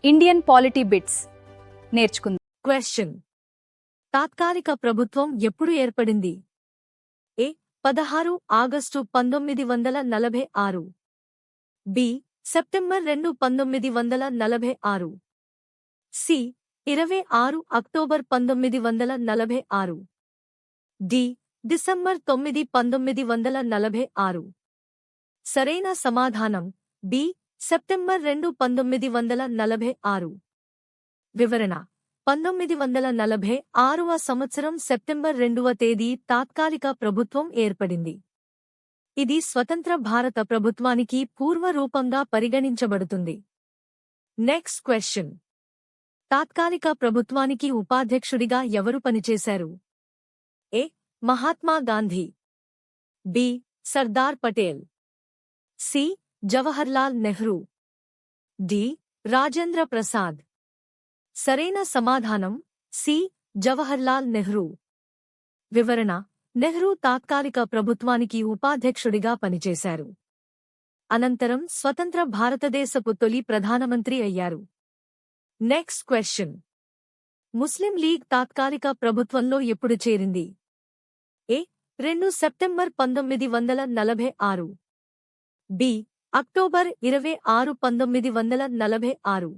Indian polity bits నేర్చుకుందాం. Question: తాత్కాలిక ప్రభుత్వం ఎప్పుడు ఏర్పడింది? A 16 August 1946, B September 2, 1946, C 26 October 1946, D December 9, 1946. సరైన సమాధానం బి సెప్టెంబర్ 2, 1946. వివరణ: 1946వ సంవత్సరం సెప్టెంబర్ 2వ తేదీ తాత్కాలిక ప్రభుత్వం ఏర్పడింది. ఇది స్వతంత్ర భారత ప్రభుత్వానికి పూర్వరూపంగా పరిగణించబడుతుంది. నెక్స్ట్ క్వశ్చన్: తాత్కాలిక ప్రభుత్వానికి ఉపాధ్యక్షుడిగా ఎవరు పనిచేశారు? A Mahatma Gandhi, B Sardar Patel, C Jawaharlal Nehru, D Rajendra Prasad. సరైన సమాధానం సి జవహర్లాల్ నెహ్రూ. వివరణ: నెహ్రూ తాత్కాలిక ప్రభుత్వానికి ఉపాధ్యక్షుడిగా పనిచేశారు. అనంతరం స్వతంత్ర భారతదేశపు తొలి ప్రధానమంత్రి అయ్యారు. నెక్స్ట్ క్వశ్చన్: ముస్లిం లీగ్ తాత్కాలిక ప్రభుత్వంలో ఎప్పుడు చేరింది? A 2 September 1946, B October 26, 1946,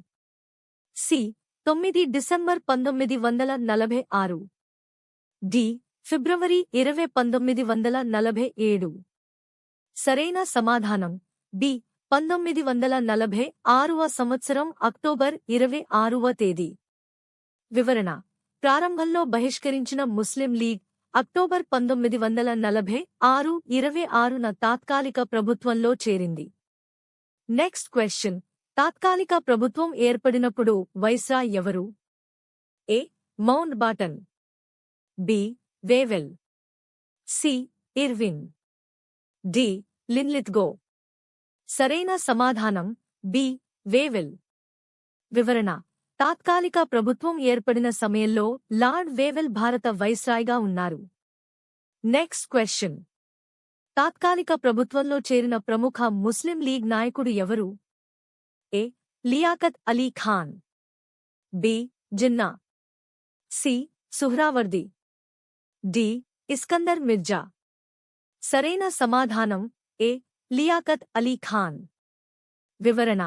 C 9 December 1946, D February 20, 1947. సరైన సమాధానం బి 1946వ సంవత్సరం అక్టోబర్ 26వ తేదీ. వివరణ: ప్రారంభంలో బహిష్కరించిన ముస్లిం లీగ్ అక్టోబర్ 1946, 26న తాత్కాలిక ప్రభుత్వంలో చేరింది. నెక్స్ట్ క్వశ్చన్: తాత్కాలిక ప్రభుత్వం ఏర్పడినప్పుడు వైస్రాయ్ ఎవరు? A Mountbatten, B Wavell, C Irwin, D Linlithgow. సరైన సమాధానం బి వేవెల్. వివరణ: తాత్కాలిక ప్రభుత్వం ఏర్పడిన సమయంలో లార్డ్ వేవెల్ భారత వైస్రాయ్గా ఉన్నారు. నెక్స్ట్ క్వశ్చన్: తాత్కాలిక ప్రభుత్వంలో చేరిన ప్రముఖ ముస్లిం లీగ్ నాయకుడు ఎవరు? A Liaquat Ali Khan, B Jinnah, C Suhrawardy, D Iskander Mirza. సరైన సమాధానం ఏ లియాకత్ అలీ ఖాన్. వివరణ: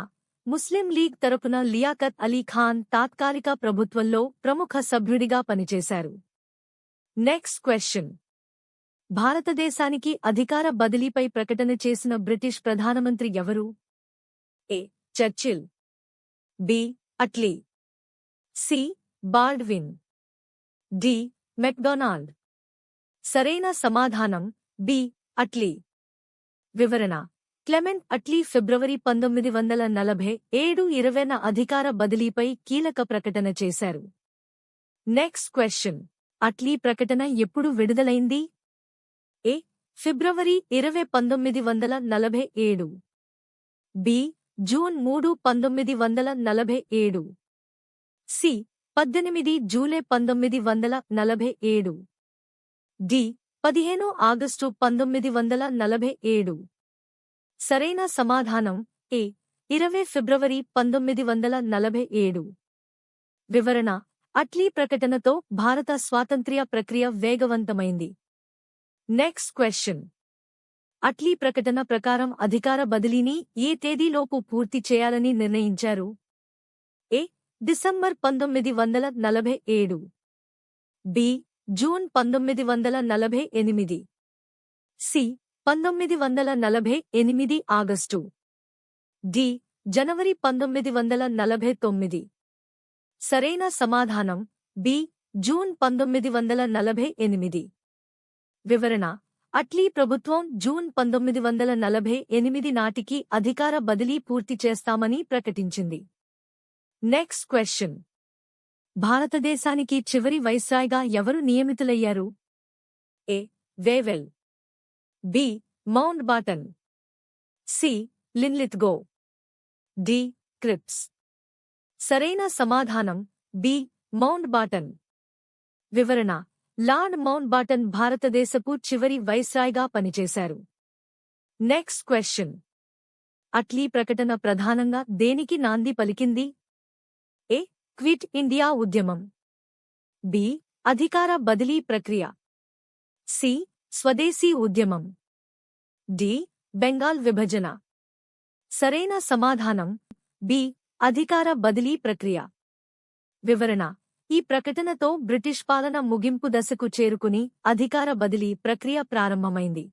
ముస్లిం లీగ్ తరపున లియాకత్ అలీ ఖాన్ తాత్కాలిక ప్రభుత్వంలో ప్రముఖ సభ్యుడిగా పనిచేశారు. నెక్స్ట్ క్వశ్చన్: భారతదేశానికి అధికార బదిలీపై ప్రకటన చేసిన బ్రిటిష్ ప్రధానమంత్రి ఎవరు? A Churchill, B Attlee, C Baldwin, D MacDonald. సరైన సమాధానం బి అట్లీ. వివరణ: క్లెమెంట్ అట్లీ ఫిబ్రవరి 1947, 20న అధికార బదిలీపై కీలక ప్రకటన చేశారు. నెక్స్ట్ క్వశ్చన్: అట్లీ ప్రకటన ఎప్పుడు విడుదలైంది? ఏ ఫిబ్రవరి 20, 1947, B June 3, 1947, C 18 July 1947, D 15 August 1947. సరైన సమాధానం ఏ 20 ఫిబ్రవరి 1947. వివరణ: అట్లీ ప్రకటనతో భారత స్వాతంత్ర్య ప్రక్రియ వేగవంతమైంది. నెక్స్ట్ క్వశ్చన్: అట్లీ ప్రకటన ప్రకారం అధికార బదిలీని ఏ తేదీలోపు పూర్తి చేయాలని నిర్ణయించారు? A December 1947, B June 1948, C 1948 August, D జనవరి 1949. సరైన సమాధానం బి జూన్ 1948. వివరణ: అట్లీ ప్రభుత్వం జూన్ 1948 నాటికి అధికార బదిలీ పూర్తి చేస్తామని ప్రకటించింది. నెక్స్ట్ క్వశ్చన్: భారతదేశానికి చివరి వైస్రాయ్గా ఎవరు నియమితులయ్యారు? A Wavell, B Mountbatten, C Linlithgow, D Cripps. సరైన సమాధానం బి మౌంట్ బాటన్. వివరణ: లార్డ్ మౌంట్ బాటన్ భారతదేశపు చివరి వైస్రాయ్గా పనిచేశారు. నెక్స్ట్ క్వశ్చన్: అట్లీ ప్రకటన ప్రధానంగా దేనికి నాంది పలికింది? క్విట్ ఇండియా ఉద్యమం. బి. అధికార బదిలీ ప్రక్రియ. సి. స్వదేశీ ఉద్యమం. డి. బెంగాల్ విభజన. సరైన సమాధానం బి. అధికార బదిలీ ప్రక్రియ. వివరణ: ఈ ప్రకటనతో బ్రిటిష్ పాలన ముగింపు దశకు చేరుకుని అధికార బదిలీ ప్రక్రియ ప్రారంభమైంది.